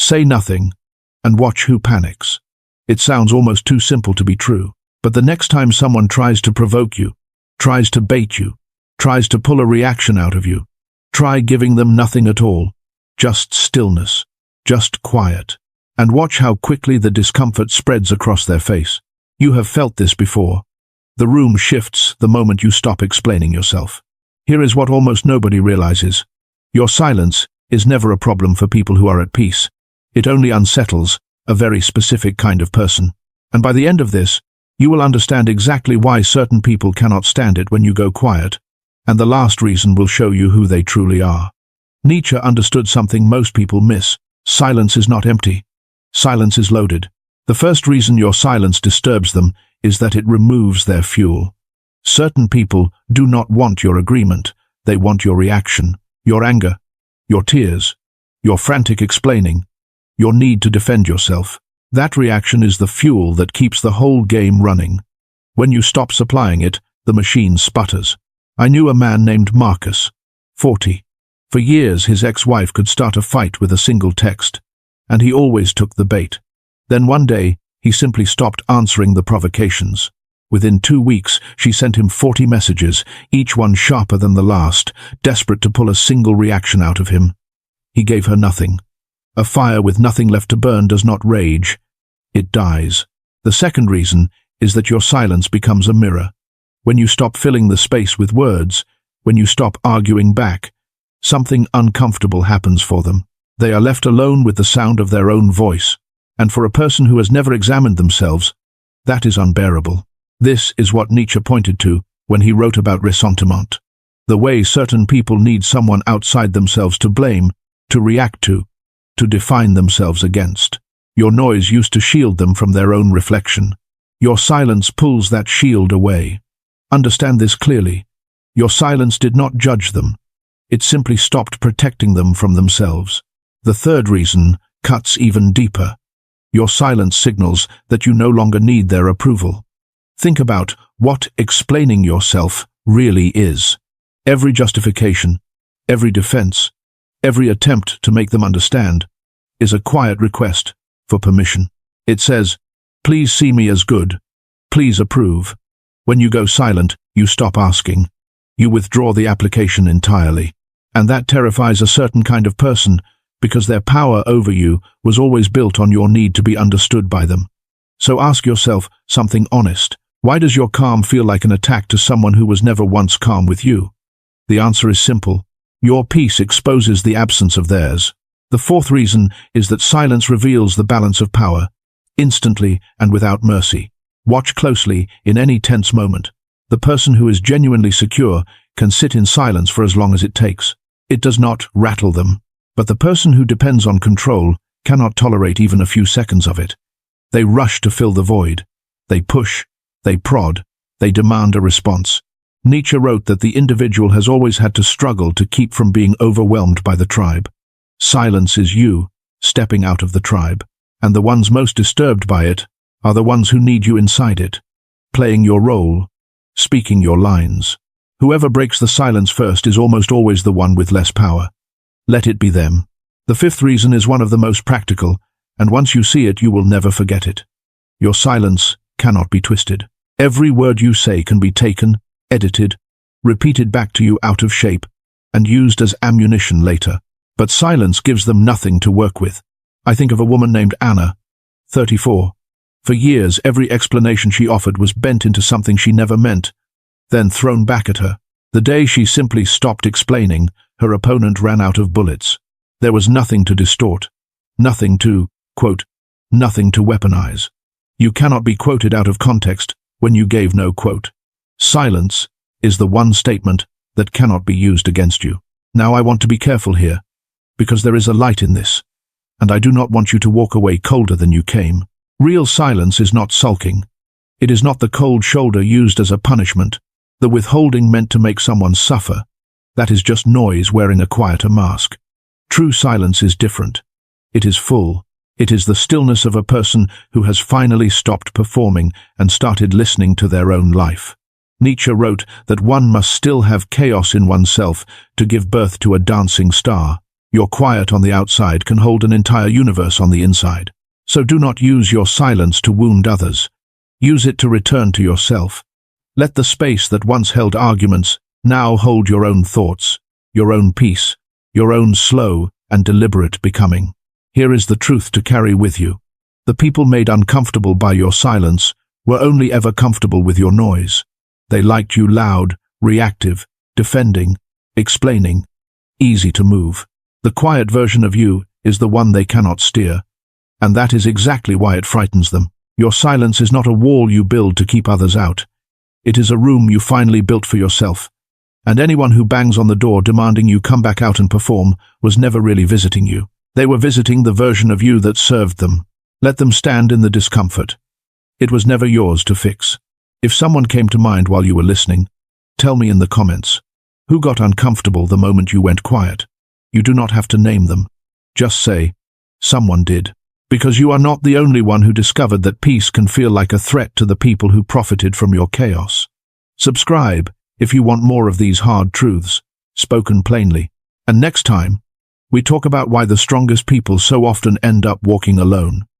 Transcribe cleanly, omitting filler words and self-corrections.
Say nothing, and watch who panics. It sounds almost too simple to be true, but the next time someone tries to provoke you, tries to bait you, tries to pull a reaction out of you, try giving them nothing at all. Just stillness, just quiet, and watch how quickly the discomfort spreads across their face. You have felt this before. The room shifts the moment you stop explaining yourself. Here is what almost nobody realizes. Your silence is never a problem for people who are at peace. It only unsettles a very specific kind of person. And by the end of this, you will understand exactly why certain people cannot stand it when you go quiet, and the last reason will show you who they truly are. Nietzsche understood something most people miss. Silence is not empty. Silence is loaded. The first reason your silence disturbs them is that it removes their fuel. Certain people do not want your agreement. They want your reaction, your anger, your tears, your frantic explaining, your need to defend yourself. That reaction is the fuel that keeps the whole game running. When you stop supplying it, the machine sputters. I knew a man named Marcus, 40. For years his ex-wife could start a fight with a single text, and he always took the bait. Then one day, he simply stopped answering the provocations. Within 2 weeks, she sent him 40 messages, each one sharper than the last, desperate to pull a single reaction out of him. He gave her nothing. A fire with nothing left to burn does not rage. It dies. The second reason is that your silence becomes a mirror. When you stop filling the space with words, when you stop arguing back, something uncomfortable happens for them. They are left alone with the sound of their own voice. And for a person who has never examined themselves, that is unbearable. This is what Nietzsche pointed to when he wrote about ressentiment. The way certain people need someone outside themselves to blame, to react to define themselves against. Your noise used to shield them from their own reflection. Your silence pulls that shield away. Understand this clearly. Your silence did not judge them. It simply stopped protecting them from themselves. The third reason cuts even deeper. Your silence signals that you no longer need their approval. Think about what explaining yourself really is. Every justification, every defense, every attempt to make them understand is a quiet request for permission. It says, "Please see me as good. Please approve." When you go silent, you stop asking. You withdraw the application entirely. And that terrifies a certain kind of person, because their power over you was always built on your need to be understood by them. So ask yourself something honest. Why does your calm feel like an attack to someone who was never once calm with you? The answer is simple. Your peace exposes the absence of theirs. The fourth reason is that silence reveals the balance of power, instantly and without mercy. Watch closely in any tense moment. The person who is genuinely secure can sit in silence for as long as it takes. It does not rattle them. But the person who depends on control cannot tolerate even a few seconds of it. They rush to fill the void. They push, they prod, they demand a response. Nietzsche wrote that the individual has always had to struggle to keep from being overwhelmed by the tribe. Silence is you, stepping out of the tribe, and the ones most disturbed by it are the ones who need you inside it, playing your role, speaking your lines. Whoever breaks the silence first is almost always the one with less power. Let it be them. The fifth reason is one of the most practical, and once you see it, you will never forget it. Your silence cannot be twisted. Every word you say can be taken, edited, repeated back to you out of shape, and used as ammunition later. But silence gives them nothing to work with. I think of a woman named Anna, 34. For years, every explanation she offered was bent into something she never meant, then thrown back at her. The day she simply stopped explaining, her opponent ran out of bullets. There was nothing to distort, nothing to, quote, nothing to weaponize. You cannot be quoted out of context when you gave no quote. Silence is the one statement that cannot be used against you. Now I want to be careful here, because there is a light in this, and I do not want you to walk away colder than you came. Real silence is not sulking. It is not the cold shoulder used as a punishment, the withholding meant to make someone suffer. That is just noise wearing a quieter mask. True silence is different. It is full. It is the stillness of a person who has finally stopped performing and started listening to their own life. Nietzsche wrote that one must still have chaos in oneself to give birth to a dancing star. Your quiet on the outside can hold an entire universe on the inside. So do not use your silence to wound others. Use it to return to yourself. Let the space that once held arguments now hold your own thoughts, your own peace, your own slow and deliberate becoming. Here is the truth to carry with you. The people made uncomfortable by your silence were only ever comfortable with your noise. They liked you loud, reactive, defending, explaining, easy to move. The quiet version of you is the one they cannot steer, and that is exactly why it frightens them. Your silence is not a wall you build to keep others out. It is a room you finally built for yourself. And anyone who bangs on the door demanding you come back out and perform was never really visiting you. They were visiting the version of you that served them. Let them stand in the discomfort. It was never yours to fix. If someone came to mind while you were listening, tell me in the comments. Who got uncomfortable the moment you went quiet? You do not have to name them. Just say, someone did. Because you are not the only one who discovered that peace can feel like a threat to the people who profited from your chaos. Subscribe if you want more of these hard truths, spoken plainly. And next time, we talk about why the strongest people so often end up walking alone.